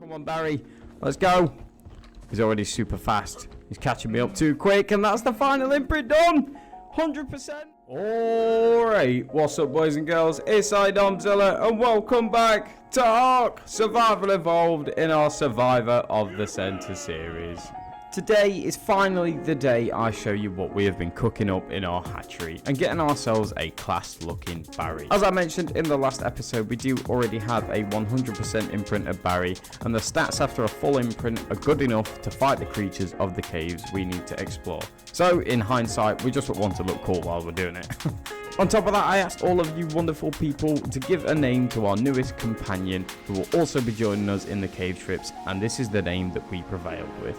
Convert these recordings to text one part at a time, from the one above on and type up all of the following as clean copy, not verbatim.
Come on, Bary. Let's go. He's already super fast. He's catching me up too quick, and that's the final imprint done. 100%. Alright, what's up, boys and girls? It's iDomzilla, and welcome back to ARK Survival Evolved in our Survivor of the Center series. Today is finally the day I show you what we have been cooking up in our hatchery and getting ourselves a class looking Bary. As I mentioned in the last episode, we do already have a 100% imprint of Bary, and the stats after a full imprint are good enough to fight the creatures of the caves we need to explore. So in hindsight, we just want to look cool while we're doing it. On top of that, I asked all of you wonderful people to give a name to our newest companion, who will also be joining us in the cave trips, and this is the name that we prevailed with.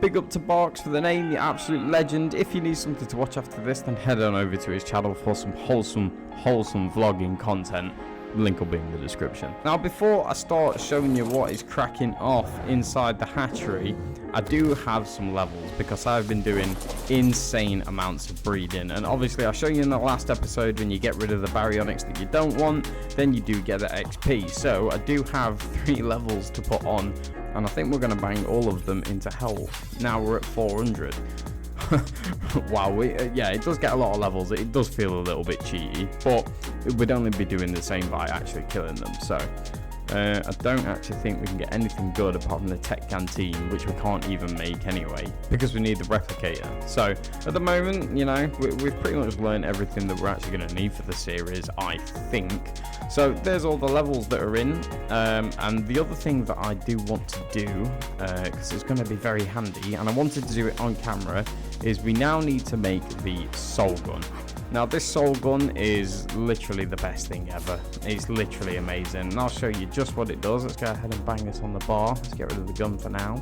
Big up to Barks for the name, the absolute legend. If you need something to watch after this, then head on over to his channel for some wholesome vlogging content. Link will be in the description. Now, before I start showing you what is cracking off inside the hatchery, I do have some levels because I've been doing insane amounts of breeding. And obviously, I showed you in the last episode, when you get rid of the Baryonyx that you don't want, then you do get the XP. So I do have 3 levels to put on, and I think we're going to bang all of them into hell. Now we're at 400. Wow, yeah, it does get a lot of levels. It does feel a little bit cheaty, but we'd only be doing the same by actually killing them. So I don't actually think we can get anything good apart from the tech canteen, which we can't even make anyway because we need the replicator. So at the moment, you know, we've pretty much learned everything that we're actually going to need for the series, I think. So there's all the levels that are in, and the other thing that I do want to do, because it's going to be very handy, and I wanted to do it on camera, is we now need to make the soul gun. Now, this soul gun is literally the best thing ever. It's literally amazing, and I'll show you just what it does. Let's go ahead and bang this on the bar. Let's get rid of the gun for now.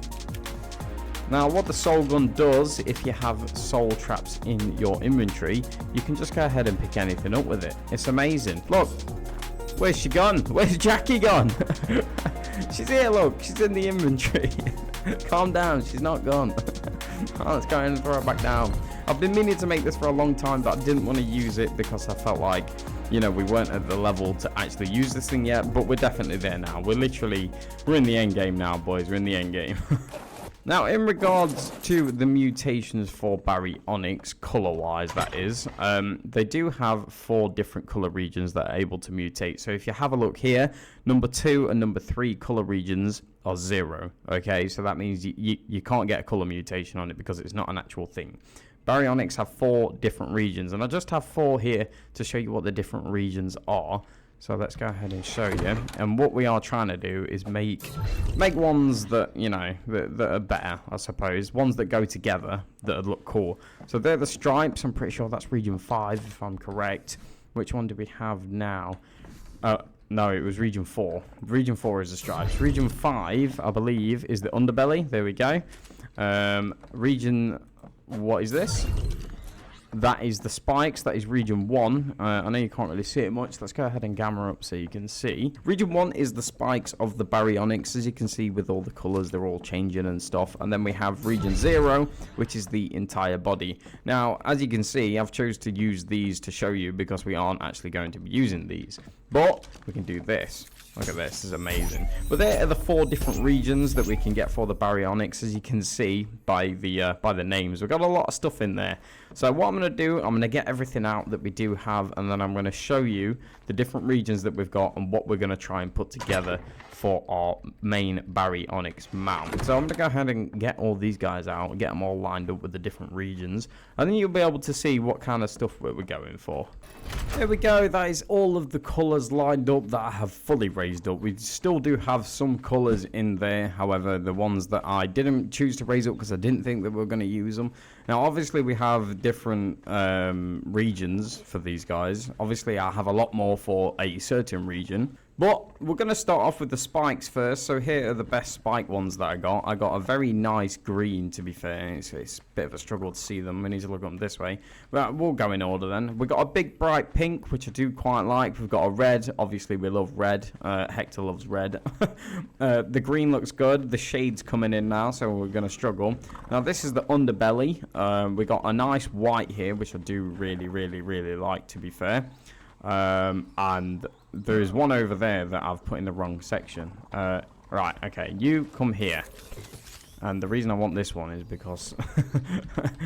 Now, what the soul gun does, if you have soul traps in your inventory, you can just go ahead and pick anything up with it. It's amazing. Look, where's she gone? Where's Jackie gone? She's here, look. She's in the inventory. Calm down, she's not gone. Oh, let's go ahead and throw her back down. I've been meaning to make this for a long time, but I didn't want to use it because I felt like, you know, we weren't at the level to actually use this thing yet, but we're definitely there now. We're in the end game now, boys. We're in the end game. Now, in regards to the mutations for Baryonyx, color-wise that is, they do have 4 different color regions that are able to mutate. So if you have a look here, number 2 and number 3 color regions are 0. Okay, so that means you can't get a color mutation on it because it's not an actual thing. Baryonyx have 4 different regions, and I just have 4 here to show you what the different regions are. So let's go ahead and show you. And what we are trying to do is make ones that, you know, that are better, I suppose. Ones that go together, that look cool. So they're the stripes. I'm pretty sure that's region 5, if I'm correct. Which one do we have now? No, it was region 4. Region 4 is the stripes. Region 5, I believe, is the underbelly. There we go. What is this? That is the spikes. That is region 1. I know you can't really see it much. Let's go ahead and gamma up so you can see. Region 1 is the spikes of the Baryonyx. As you can see with all the colors, they're all changing and stuff. And then we have region 0, which is the entire body. Now, as you can see, I've chose to use these to show you because we aren't actually going to be using these. But we can do this. Look at this, this is amazing. But there are the 4 different regions that we can get for the Baryonyx, as you can see by the names. We've got a lot of stuff in there. So what I'm going to do, I'm going to get everything out that we do have, and then I'm going to show you the different regions that we've got and what we're going to try and put together for our main Baryonyx mount. So I'm going to go ahead and get all these guys out and get them all lined up with the different regions, and then you'll be able to see what kind of stuff we're going for. There we go. That is all of the colors lined up that I have fully raised up. We still do have some colors in there. However, the ones that I didn't choose to raise up because I didn't think that we were going to use them. Now, obviously, we have different regions for these guys. Obviously, I have a lot more for a certain region. But we're going to start off with the spikes first. So here are the best spike ones that I got. I got a very nice green, to be fair. It's a bit of a struggle to see them. We need to look at them this way. But we'll go in order then. We've got a big bright pink, which I do quite like. We've got a red. Obviously, we love red. Hector loves red. The green looks good. The shade's coming in now, so we're going to struggle. Now, this is the underbelly. We got a nice white here, which I do really like, to be fair. And there is one over there that I've put in the wrong section. Right, okay, you come here. And the reason I want this one is because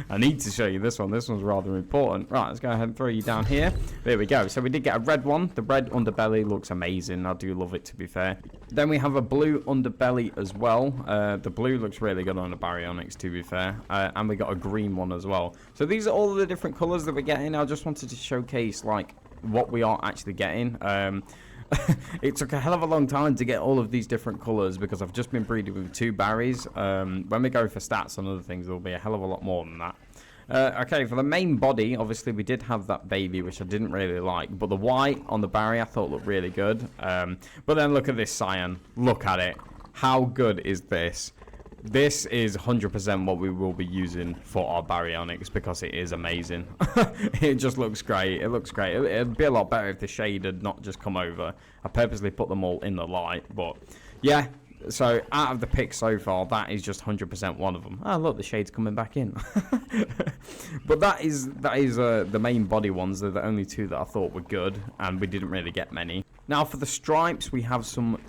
I need to show you this one. This one's rather important. Right, let's go ahead and throw you down here. There we go. So we did get a red one. The red underbelly looks amazing. I do love it, to be fair. Then we have a blue underbelly as well. The blue looks really good on the Baryonyx, to be fair. And we got a green one as well. So these are all of the different colours that we're getting. I just wanted to showcase, like, what we are actually getting. It took a hell of a long time to get all of these different colours because I've just been breeding with 2 Barys. When we go for stats and other things, there'll be a hell of a lot more than that. Okay, for the main body, obviously we did have that baby, which I didn't really like. But the white on the Bary I thought looked really good. But then look at this cyan. Look at it. How good is this? This is 100% what we will be using for our Baryonyx because it is amazing. It just looks great. It looks great. It'd be a lot better if the shade had not just come over. I purposely put them all in the light, but yeah. So out of the picks so far, that is just 100% one of them. Oh look, the shade's coming back in. But that is the main body ones. They're the only 2 that I thought were good, and we didn't really get many. Now for the stripes, we have some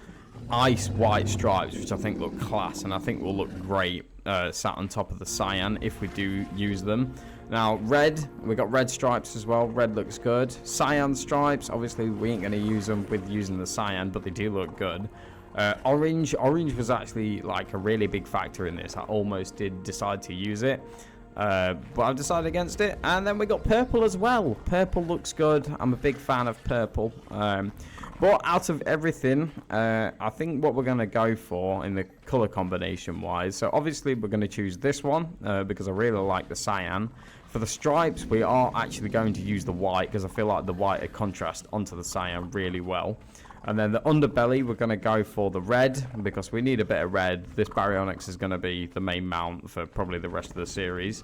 ice white stripes, which I think look class, and I think will look great sat on top of the cyan if we do use them. Now red, we got red stripes as well. Red looks good. Cyan stripes, obviously we ain't going to use them with using the cyan, but they do look good. Orange was actually like a really big factor in this. I almost did decide to use it, but I've decided against it. And then we got purple as well. Purple looks good. I'm a big fan of purple. But out of everything, I think what we're going to go for in the color combination wise, so obviously we're going to choose this one because I really like the cyan. For the stripes, we are actually going to use the white because I feel like the white would contrast onto the cyan really well. And then the underbelly, we're going to go for the red because we need a bit of red. This Baryonyx is going to be the main mount for probably the rest of the series.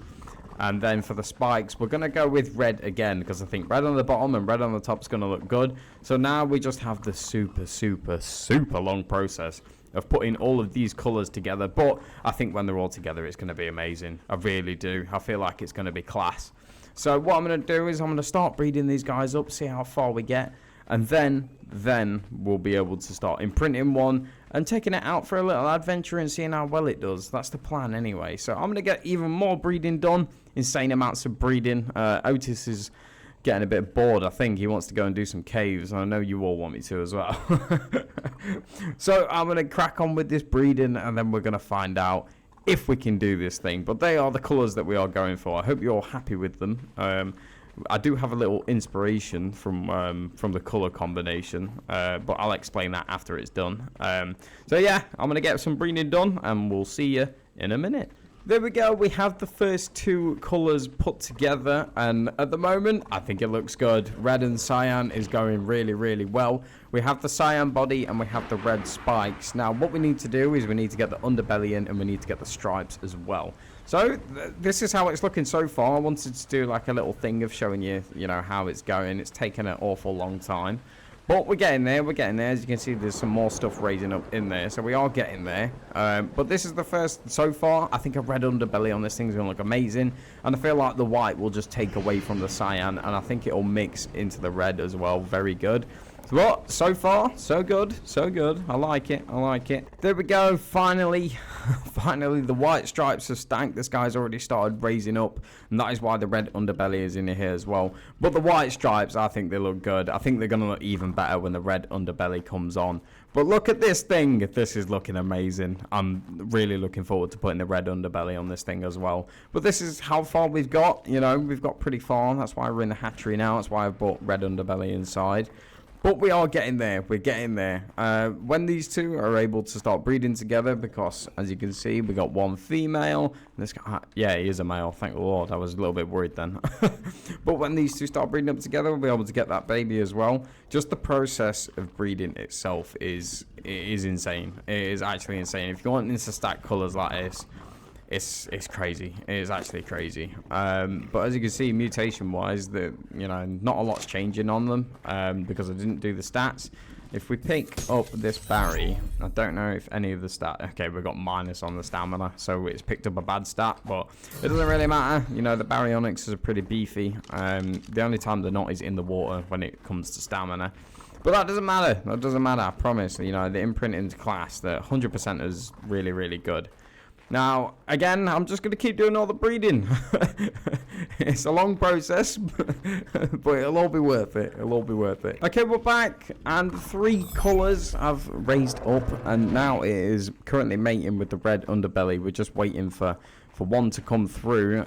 And then for the spikes, we're going to go with red again because I think red on the bottom and red on the top is going to look good. So now we just have the super long process of putting all of these colours together. But I think when they're all together, it's going to be amazing. I really do. I feel like it's going to be class. So what I'm going to do is I'm going to start breeding these guys up, see how far we get. And then we'll be able to start imprinting one and taking it out for a little adventure and seeing how well it does. That's the plan anyway. So I'm going to get even more breeding done. Insane amounts of breeding. Otis is getting a bit bored, I think. He wants to go and do some caves. And I know you all want me to as well. So I'm going to crack on with this breeding and then we're going to find out if we can do this thing. But they are the colours that we are going for. I hope you're all happy with them. I do have a little inspiration from the color combination, but I'll explain that after it's done. So yeah, I'm gonna get some breeding done, and we'll see you in a minute. There we go. We have the first 2 colors put together, and at the moment, I think it looks good. Red and cyan is going really well. We have the cyan body and we have the red spikes. Now, what we need to do is we need to get the underbelly in, and we need to get the stripes as well. So this is how it's looking so far. I wanted to do like a little thing of showing you, how it's going. It's taken an awful long time. But we're getting there. As you can see, there's some more stuff raising up in there. So we are getting there. But this is the first so far. I think a red underbelly on this thing is going to look amazing. And I feel like the white will just take away from the cyan. And I think it will mix into the red as well. Very good. But so far, so good. I like it. There we go. Finally, the white stripes have stanked. This guy's already started raising up, and that is why the red underbelly is in here as well. But the white stripes, I think they look good. I think they're going to look even better when the red underbelly comes on. But look at this thing. This is looking amazing. I'm really looking forward to putting the red underbelly on this thing as well. But this is how far we've got. We've got pretty far. That's why we're in the hatchery now. That's why I've brought red underbelly inside. But we are getting there. We're getting there. When these 2 are able to start breeding together, because as you can see, we got 1 female. This guy, yeah, he is a male. Thank the Lord. I was a little bit worried then. But when these 2 start breeding up together, we'll be able to get that baby as well. Just the process of breeding itself is insane. It is actually insane. If you want into stack colors like this, it's crazy. It is actually crazy. But as you can see, mutation wise, not a lot's changing on them because I didn't do the stats. if we pick up this Bary, I don't know if any of the stat... Okay, we've got minus on the stamina, so it's picked up a bad stat, but it doesn't really matter. You know, the Baryonyx are pretty beefy. The only time they're not is in the water when it comes to stamina. But that doesn't matter. That doesn't matter, I promise. You know, the imprinting class, the 100% is really, really good. Now, again, I'm just going to keep doing all the breeding. It's a long process, but it'll all be worth it. It'll all be worth it. Okay, we're back, and 3 colours have raised up, and now it is currently mating with the red underbelly. We're just waiting for one to come through.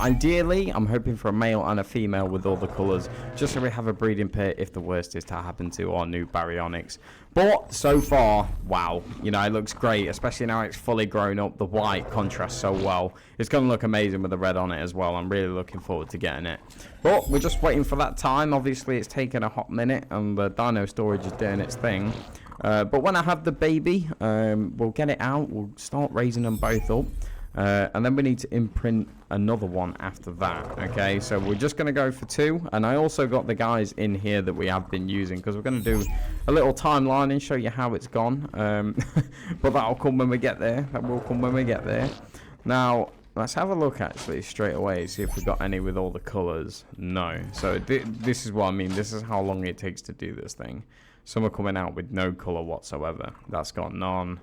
Ideally, I'm hoping for a male and a female with all the colours, just so we have a breeding pair if the worst is to happen to our new Baryonyx. But so far, wow, you know, it looks great, especially now it's fully grown up. The white contrasts so well. It's going to look amazing with the red on it as well. I'm really looking forward to getting it. But we're just waiting for that time. Obviously, it's taken a hot minute, and the dino storage is doing its thing. But when I have the baby, we'll get it out. We'll start raising them both up. And then we need to imprint another one after that. Okay, so we're just going to go for 2. And I also got the guys in here that we have been using, because we're going to do a little timeline and show you how it's gone. But that'll come when we get there. That will come when we get there. Now, let's have a look actually straight away, see if we've got any with all the colours. No. So this is what I mean. This is how long it takes to do this thing. Some are coming out with no colour whatsoever. That's got none.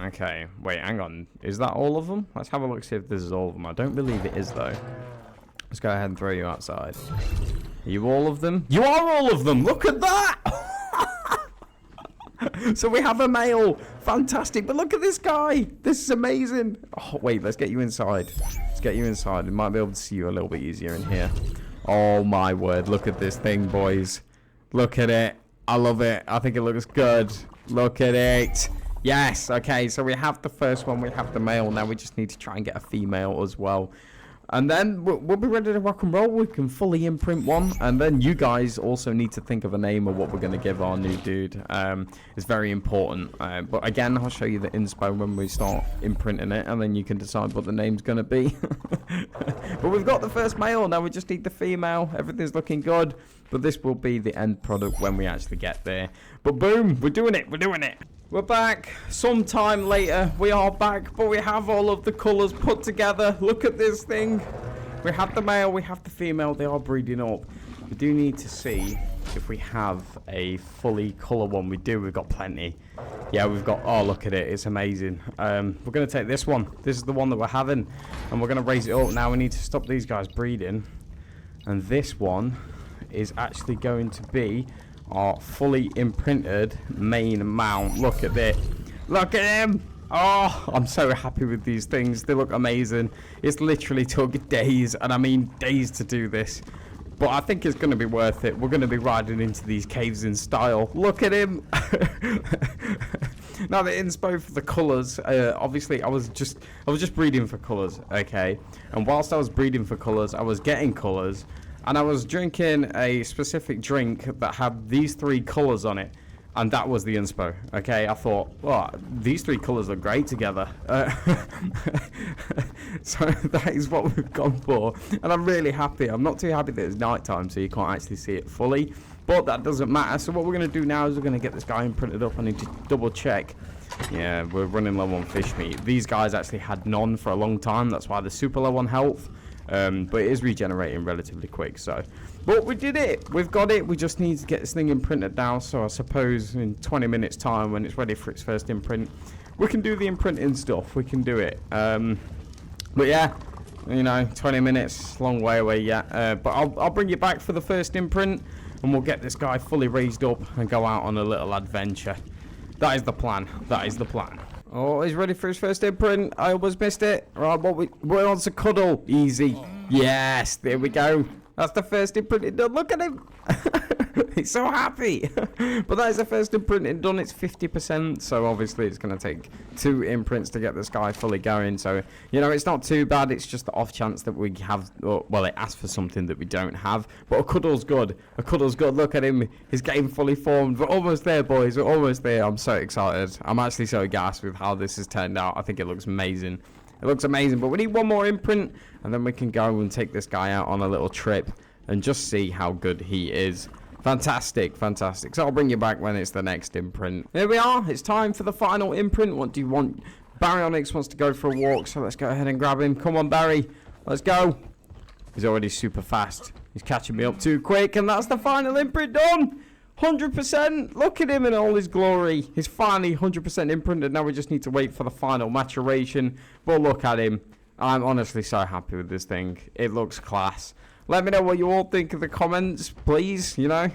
Okay, wait, hang on. Is that all of them? Let's have a look, see if this is all of them. I don't believe it is, though. Let's go ahead and throw you outside. Are you all of them? You are all of them! Look at that! So we have a male. Fantastic. But look at this guy. This is amazing. Oh, wait, let's get you inside. Let's get you inside. We might be able to see you a little bit easier in here. Oh, my word. Look at this thing, boys. Look at it. I love it. I think it looks good. Look at it. Yes, okay, so we have the first one, we have the male, now we just need to try and get a female as well. And then we'll be ready to rock and roll. We can fully imprint one, and then you guys also need to think of a name of what we're going to give our new dude. It's very important, but again, I'll show you the inspo when we start imprinting it, and then you can decide what the name's going to be. But we've got the first male, now we just need the female. Everything's looking good, but this will be the end product when we actually get there. But boom, we're doing it, we're doing it. We're back. Sometime later, we are back, but we have all of the colours put together. Look at this thing. We have the male, we have the female. They are breeding up. We do need to see if we have a fully colour one. We do. We've got plenty. Yeah, we've got... Oh, look at it. It's amazing. We're going to take this one. This is the one that we're having, and we're going to raise it up. Now we need to stop these guys breeding, and this one is actually going to be our fully imprinted main mount. Look at it. Look at him. Oh, I'm so happy with these things. They look amazing. It's literally took days, and I mean days to do this. But I think it's going to be worth it. We're going to be riding into these caves in style. Look at him. Now the inspo for the colours, obviously I was just breeding for colours, okay? And whilst I was breeding for colours, I was getting colours. And I was drinking a specific drink that had these 3 colours on it. And that was the inspo, okay? I thought, oh, these 3 colours look great together. So that is what we've gone for. And I'm really happy. I'm not too happy that it's night time, so you can't actually see it fully. But that doesn't matter. So what we're going to do now is we're going to get this guy imprinted up. I need to double check. Yeah, we're running low on fish meat. These guys actually had none for a long time. That's why they're super low on health. But it is regenerating relatively quick, so. But we did it. We've got it. We just need to get this thing imprinted now. So I suppose in 20 minutes time, when it's ready for its first imprint, we can do the imprinting stuff. We can do it. But yeah, you know, 20 minutes, long way away yet. But I'll bring you back for the first imprint, and we'll get this guy fully raised up and go out on a little adventure. That is the plan. That is the plan. Oh, he's ready for his first imprint. I almost missed it. Right, we're on to cuddle. Easy. Yes, there we go. That's the first imprint done. Look at him. He's so happy. But that is the first imprint done. It's 50%. So obviously it's going to take 2 imprints to get this guy fully going. So, you know, it's not too bad. It's just the off chance that we have, well, it asks for something that we don't have. But a cuddle's good. A cuddle's good. Look at him. He's getting fully formed. We're almost there, boys. We're almost there. I'm so excited. I'm actually so gassed with how this has turned out. I think it looks amazing. It looks amazing, but we need one more imprint, and then we can go and take this guy out on a little trip and just see how good he is. Fantastic, fantastic. So I'll bring you back when it's the next imprint. Here we are. It's time for the final imprint. What do you want? Baryonyx wants to go for a walk, so let's go ahead and grab him. Come on, Bary. Let's go. He's already super fast. He's catching me up too quick, and that's the final imprint done. 100%. Look at him in all his glory. He's finally 100% imprinted. Now we just need to wait for the final maturation. But look at him. I'm honestly so happy with this thing. It looks class. Let me know what you all think in the comments, please. You know,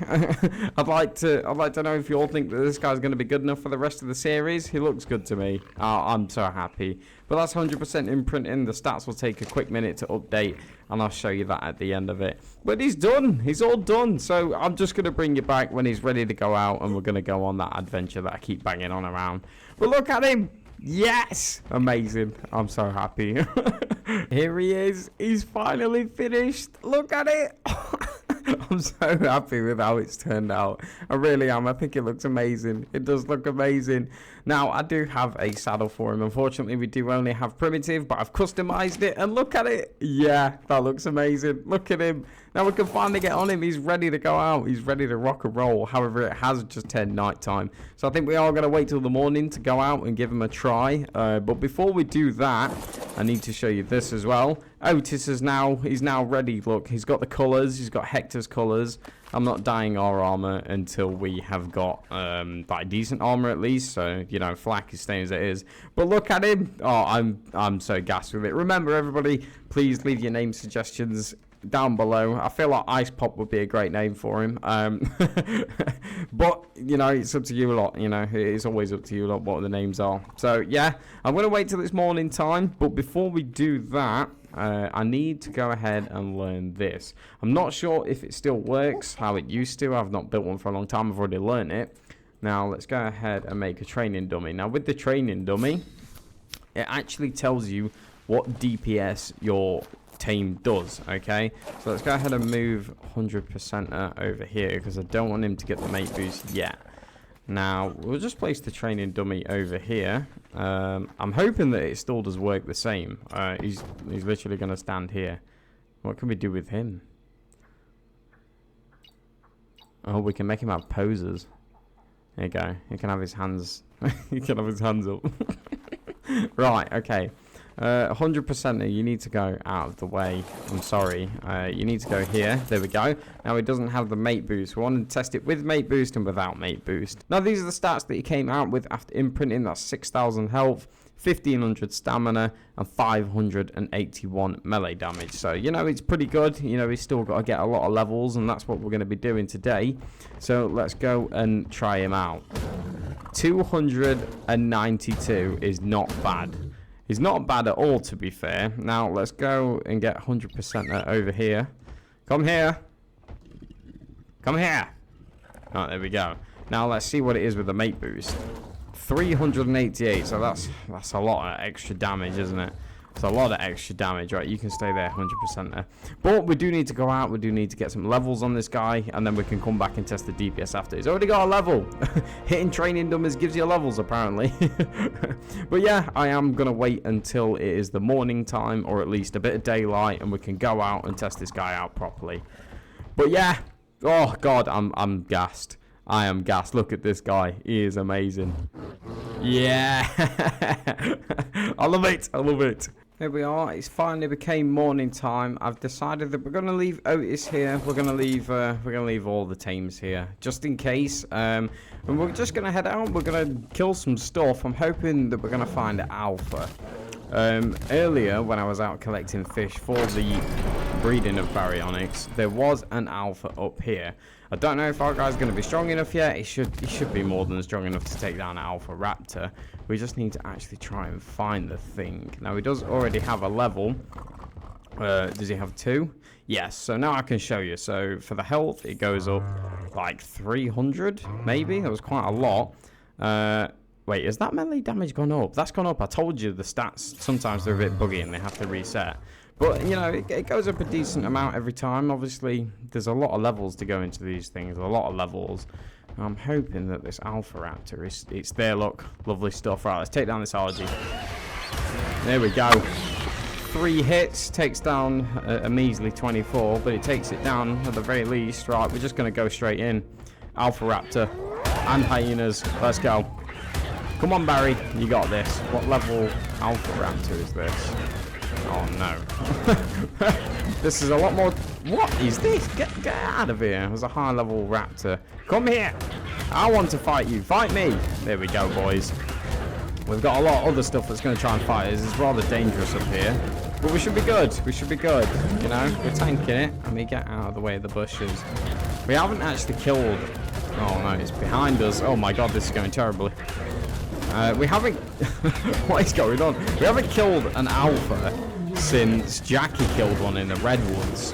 I'd like to know if you all think that this guy's going to be good enough for the rest of the series. He looks good to me. I'm so happy. But that's 100% imprinting. The stats will take a quick minute to update, and I'll show you that at the end of it. But he's done. He's all done. So I'm just going to bring you back when he's ready to go out, and we're going to go on that adventure that I keep banging on around. But look at him. Yes! Amazing. I'm so happy. Here he is. He's finally finished. Look at it. I'm so happy with how it's turned out. I really am. I think it looks amazing. It does look amazing. Now, I do have a saddle for him. Unfortunately, we do only have primitive, but I've customized it. And look at it. Yeah, that looks amazing. Look at him. Now we can finally get on him. He's ready to go out. He's ready to rock and roll. However, it has just turned night time. So I think we are going to wait till the morning to go out and give him a try. But before we do that, I need to show you this as well. Otis is he's now ready. Look, he's got the colours. He's got Hector's colours. I'm not dyeing our armour until we have got like decent armour at least. So, you know, flak is staying as it is. But look at him. Oh, I'm so gassed with it. Remember, everybody, please leave your name suggestions down below. I feel like Ice Pop would be a great name for him. But, you know, it's up to you a lot. You know, it's always up to you a lot what the names are. So, yeah, I'm going to wait till it's morning time. But before we do that, I need to go ahead and learn this. I'm not sure if it still works how it used to. I've not built one for a long time. I've already learned it. Now, let's go ahead and make a training dummy. Now, with the training dummy, it actually tells you what DPS your tame does. Okay, so let's go ahead and move 100% over here because I don't want him to get the mate boost yet. Now we'll just place the training dummy over here. I'm hoping that it still does work the same. He's literally going to stand here. What can we do with him? Oh, we can make him have poses. There you go. He can have his hands. He can have his hands up. Right. Okay. 100%er, you need to go out of the way. I'm sorry. You need to go here. There we go. Now it doesn't have the mate boost. We want to test it with mate boost and without mate boost. Now these are the stats that he came out with after imprinting. That's 6,000 health, 1,500 stamina, and 581 melee damage. So, you know, it's pretty good. You know, he's still got to get a lot of levels, and that's what we're going to be doing today. So let's go and try him out. 292 is not bad. He's not bad at all, to be fair. Now, let's go and get 100% over here. Come here. Come here. Oh, there we go. Now, let's see what it is with the mate boost. 388, so that's a lot of extra damage, isn't it? It's a lot of extra damage. Right, you can stay there 100% there. But we do need to go out. We do need to get some levels on this guy, and then we can come back and test the DPS after. He's already got a level. Hitting training dummies gives you levels, apparently. But yeah, I am going to wait until it is the morning time, or at least a bit of daylight, and we can go out and test this guy out properly. But yeah, oh God, I'm gassed. I am gassed. Look at this guy. He is amazing. Yeah. I love it. I love it. Here we are. It's finally became morning time. I've decided that we're going to leave Otis here. We're going to leave all the tames here, just in case. And we're just going to head out. We're going to kill some stuff. I'm hoping that we're going to find alpha. Earlier, when I was out collecting fish for the breeding of Baryonyx, there was an alpha up here. I don't know if our guy's going to be strong enough yet. He should be more than strong enough to take down an alpha raptor. We just need to actually try and find the thing. Now, he does already have a level. Does he have 2? Yes, so now I can show you. So for the health, it goes up like 300, maybe. That was quite a lot. Wait, is that melee damage gone up? That's gone up. I told you the stats, sometimes they're a bit buggy and they have to reset. But, you know, it goes up a decent amount every time. Obviously, there's a lot of levels to go into these things. A lot of levels. I'm hoping that this Alpha Raptor, it's there, look. Lovely stuff. Right, let's take down this RG. There we go. 3 hits, takes down a measly 24, but it takes it down at the very least. Right, we're just going to go straight in. Alpha Raptor and hyenas. Let's go. Come on, Bary. You got this. What level Alpha Raptor is this? Oh, no. This is a lot more... What is this? Get out of here. There's a high-level raptor. Come here. I want to fight you. Fight me. There we go, boys. We've got a lot of other stuff that's going to try and fight us. It's rather dangerous up here. But we should be good. We should be good. You know, we're tanking it. Let me get out of the way of the bushes. We haven't actually killed... Oh, no, it's behind us. Oh, my God, this is going terribly. We haven't... What is going on? We haven't killed an alpha since Jackie killed one in the redwoods.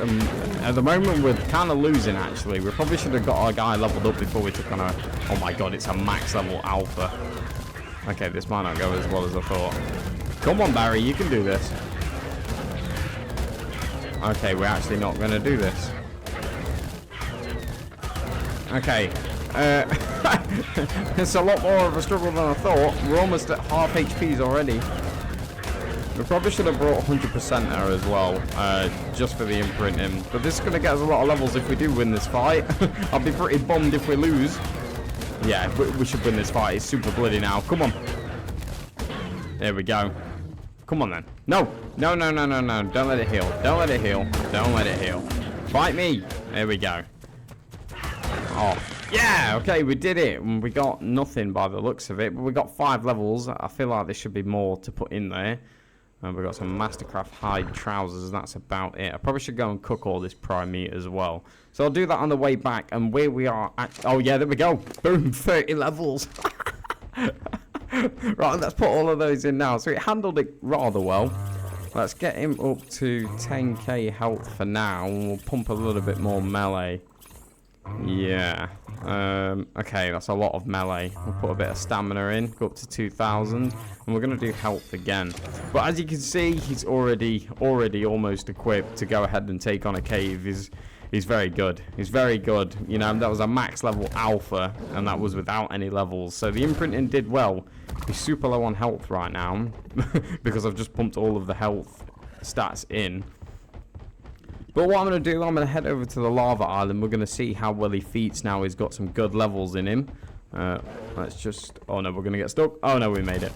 At the moment, we're kind of losing, actually. We probably should have got our guy leveled up before we took on a... Oh, my God, it's a max level alpha. Okay, this might not go as well as I thought. Come on, Bary, you can do this. Okay, we're actually not going to do this. Okay. It's a lot more of a struggle than I thought. We're almost at half HPs already. We probably should have brought 100% there as well, just for the imprinting. But this is going to get us a lot of levels if we do win this fight. I'll be pretty bummed if we lose. Yeah, we should win this fight. It's super bloody now. Come on. There we go. Come on, then. No. No, no, no, no, no. Don't let it heal. Don't let it heal. Don't let it heal. Fight me. There we go. Oh. Yeah, okay, we did it. We got nothing by the looks of it, but we got 5 levels. I feel like there should be more to put in there. And we got some Mastercraft hide trousers. That's about it. I probably should go and cook all this prime meat as well. So I'll do that on the way back. And where we are at... Oh, yeah, there we go. Boom, 30 levels. Right, let's put all of those in now. So it handled it rather well. Let's get him up to 10k health for now. And we'll pump a little bit more melee. Yeah. Okay, that's a lot of melee. We'll put a bit of stamina in, go up to 2,000, and we're going to do health again. But as you can see, he's already almost equipped to go ahead and take on a cave. He's very good. He's very good. You know, that was a max level alpha, and that was without any levels. So the imprinting did well. He's super low on health right now, because I've just pumped all of the health stats in. But what I'm going to do, I'm going to head over to the lava island. We're going to see how well he feats now. He's got some good levels in him. Let's just... Oh, no, we're going to get stuck. Oh, no, we made it.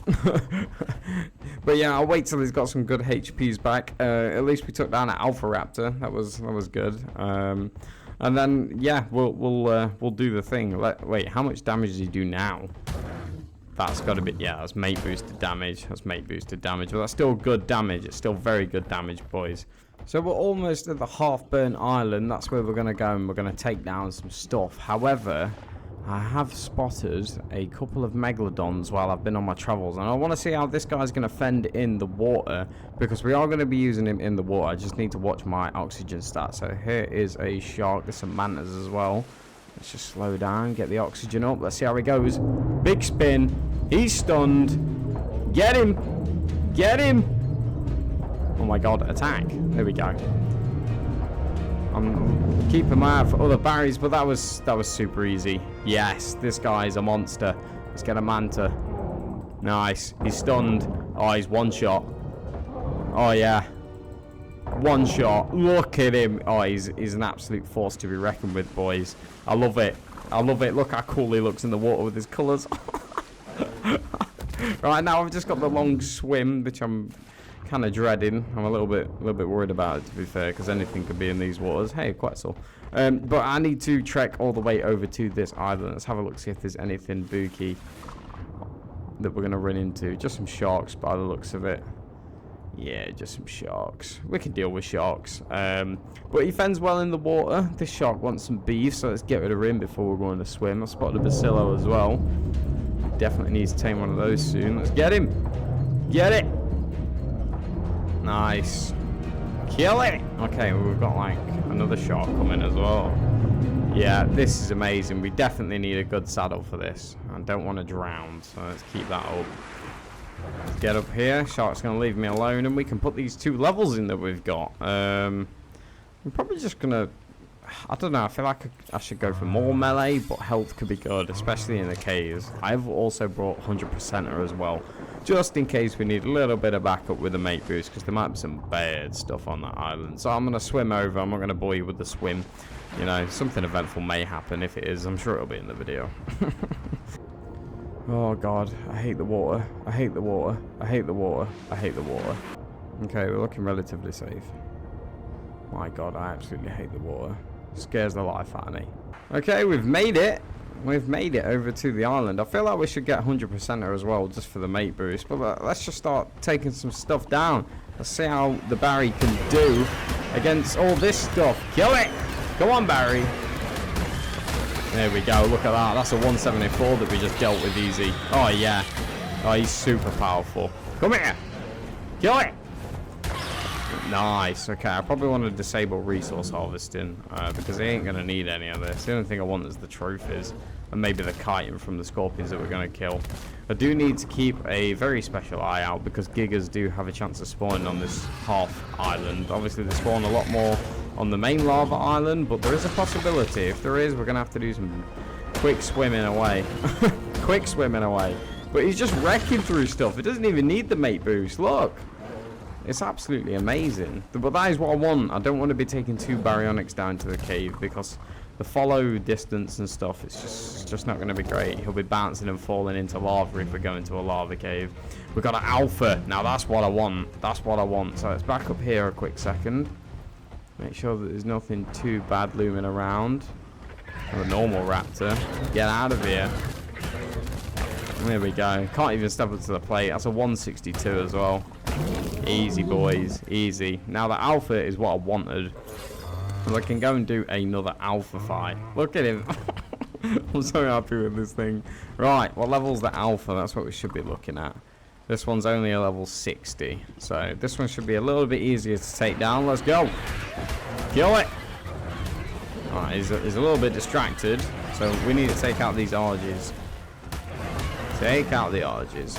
But, yeah, I'll wait till he's got some good HPs back. At least we took down an Alpha Raptor. That was good. And then, yeah, we'll do the thing. Wait, how much damage does he do now? That's got to be... Yeah, that's mate boosted damage. That's mate boosted damage. But that's still good damage. It's still very good damage, boys. So we're almost at the half-burnt island. That's where we're going to go, and we're going to take down some stuff. However, I have spotted a couple of megalodons while I've been on my travels, and I want to see how this guy's going to fend in the water, because we are going to be using him in the water. I just need to watch my oxygen stats. So here is a shark. There's some mantas as well. Let's just slow down, get the oxygen up. Let's see how he goes. Big spin. He's stunned. Get him. Get him. Oh my God, attack. There we go. I'm keeping my eye for other Barys, but that was super easy. Yes, this guy's a monster. Let's get a manta. Nice. He's stunned. Oh, he's one shot. Oh yeah. One shot. Look at him. Oh, he's an absolute force to be reckoned with, boys. I love it. I love it. Look how cool he looks in the water with his colours. Right, now I've just got the long swim, which I'm kind of dreading. I'm a little bit worried about it, to be fair, because anything could be in these waters. Hey, quite so. But I need to trek all the way over to this island. Let's have a look, see if there's anything booky that we're going to run into. Just some sharks by the looks of it. Yeah, just some sharks. We can deal with sharks. But he fends well in the water. This shark wants some beef, so let's get rid of him before we're going to swim. I spotted a bacillo as well. Definitely needs to tame one of those soon. Let's get him. Get it. Nice. Kill it. Okay, we've got like another shark coming as well. Yeah, this is amazing. We definitely need a good saddle for this. I don't want to drown, so let's keep that up. Let's get up here. Shark's going to leave me alone, and we can put these 2 levels in that we've got. I'm probably just going to... I don't know. I feel like I should go for more melee, but health could be good, especially in the caves. I've also brought 100%er as well, just in case we need a little bit of backup with the mate boost, because there might be some bad stuff on that island. So I'm going to swim over. I'm not going to bore you with the swim. You know, something eventful may happen. If it is, I'm sure it'll be in the video. Oh, God. I hate the water. I hate the water. I hate the water. I hate the water. Okay, we're looking relatively safe. My God, I absolutely hate the water. Scares the life out of me. Okay, we've made it. We've made it over to the island. I feel like we should get 100%er as well, just for the mate boost. But let's just start taking some stuff down. Let's see how the Bary can do against all this stuff. Kill it! Come on, Bary. There we go. Look at that. That's a 174 that we just dealt with easy. Oh, yeah. Oh, he's super powerful. Come here. Kill it. Nice. Okay, I probably want to disable resource harvesting because they ain't going to need any of this. The only thing I want is the trophies and maybe the chitin from the scorpions that we're going to kill. I do need to keep a very special eye out because gigas do have a chance of spawning on this half island. Obviously, they spawn a lot more on the main lava island, but there is a possibility. If there is, we're going to have to do some quick swimming away. Quick swimming away. But he's just wrecking through stuff. It doesn't even need the mate boost. Look. It's absolutely amazing. But that is what I want. I don't want to be taking 2 Baryonyx down to the cave because the follow distance and stuff, it's just not going to be great. He'll be bouncing and falling into lava if we go into a lava cave. We've got an alpha. Now that's what I want. That's what I want. So let's back up here a quick second. Make sure that there's nothing too bad looming around. A normal raptor. Get out of here. There we go. Can't even step up to the plate. That's a 162 as well. Easy, boys. Easy. Now, the alpha is what I wanted. So I can go and do another alpha fight. Look at him. I'm so happy with this thing. Right, what level's the alpha? That's what we should be looking at. This one's only a level 60. So this one should be a little bit easier to take down. Let's go. Kill it. Alright, he's a little bit distracted. So we need to take out these arges. Take out the arges.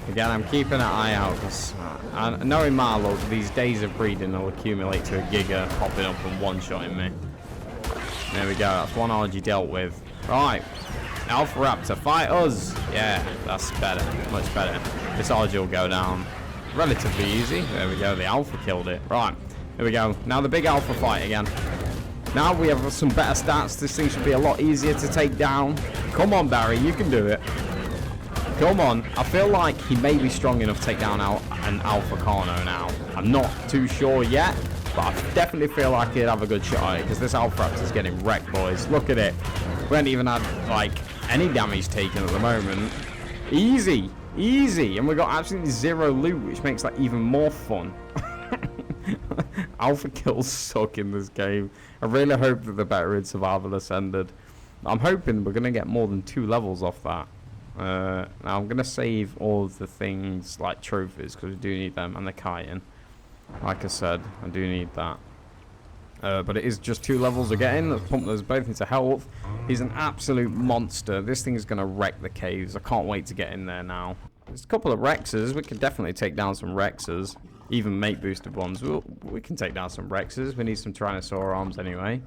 Again, I'm keeping an eye out because knowing Marlow, these days of breeding will accumulate to a giga popping up and one-shotting me. There we go. That's one RG dealt with. Right. Alpha Raptor, fight us. Yeah, that's better. Much better. This RG will go down relatively easy. There we go. The Alpha killed it. Right. Here we go. Now the big Alpha fight again. Now we have some better stats. This thing should be a lot easier to take down. Come on, Bary. You can do it. Come on. I feel like he may be strong enough to take down an Alpha Carno now. I'm not too sure yet, but I definitely feel like he'd have a good shot at it because this Alpha Raptor's getting wrecked, boys. Look at it. We haven't even had, like, any damage taken at the moment. Easy. Easy. And we got absolutely zero loot, which makes that even more fun. Alpha kills suck in this game. I really hope that the better survival ascended. I'm hoping we're going to get more than 2 levels off that. Now I'm going to save all of the things like trophies because we do need them, and the chitin. Like I said, I do need that. But it is just 2 levels we're getting. Let's pump those both into health. He's an absolute monster. This thing is going to wreck the caves. I can't wait to get in there now. There's a couple of Rexes. We can definitely take down some Rexes. Even mate boosted ones. We can take down some Rexes. We need some Tyrannosaur arms anyway.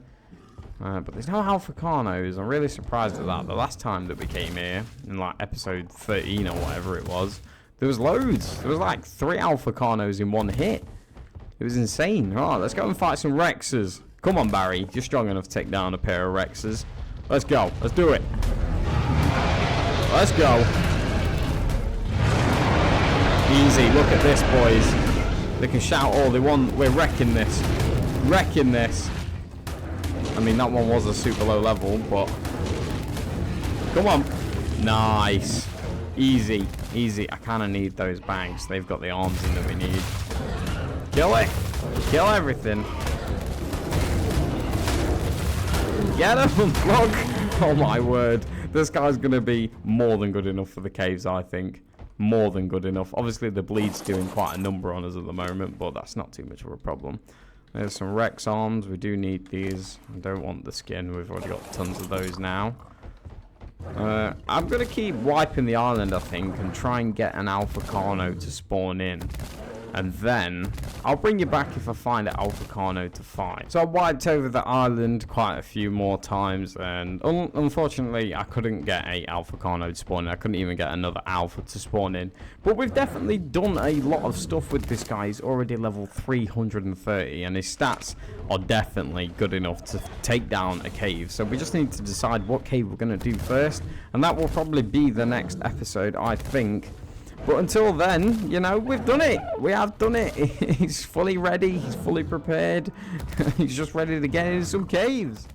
But there's no Alpha Carnos. I'm really surprised at that. The last time that we came here, in like episode 13 or whatever it was, there was loads. There was like 3 Alpha Carnos in one hit. It was insane. Right, let's go and fight some Rexes. Come on, Bary. You're strong enough to take down a pair of Rexes. Let's go. Let's do it. Let's go. Easy. Look at this, boys. They can shout all they want. We're wrecking this. Wrecking this. I mean, that one was a super low level, but... Come on. Nice. Easy. Easy. I kind of need those bags. They've got the arms in that we need. Kill it. Kill everything. Get him. Look. Oh, my word. This guy's going to be more than good enough for the caves, I think. More than good enough. Obviously, the bleed's doing quite a number on us at the moment, but that's not too much of a problem. There's some Rex arms. We do need these. I don't want the skin. We've already got tons of those now. I'm going to keep wiping the island, I think, and try and get an Alpha Carno to spawn in. and then I'll bring you back if I find an Alpha Carno to fight. So I wiped over the island quite a few more times, and unfortunately I couldn't get a Alpha Carno to spawn in. I couldn't even get another Alpha to spawn in. But we've definitely done a lot of stuff with this guy. He's already level 330, and his stats are definitely good enough to take down a cave. So we just need to decide what cave we're going to do first, and that will probably be the next episode, I think. But until then, you know, we've done it. We have done it. He's fully ready. He's fully prepared. He's just ready to get into some caves.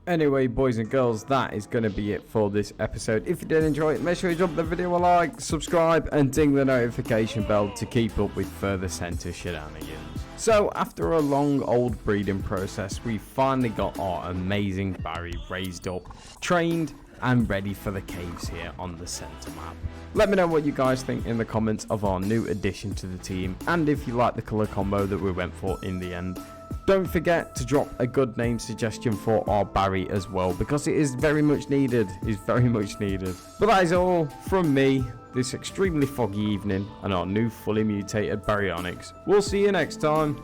Anyway, boys and girls, that is going to be it for this episode. If you did enjoy it, make sure you drop the video a like, subscribe, and ding the notification bell to keep up with further center shenanigans. So, after a long old breeding process, we finally got our amazing Bary raised up, trained, and ready for the caves here on the center map. Let me know what you guys think in the comments of our new addition to the team, and if you like the color combo that we went for in the end. Don't forget to drop a good name suggestion for our Bary as well, because it is very much needed. It's very much needed. But that is all from me this extremely foggy evening and our new fully mutated Baryonyx. We'll see you next time.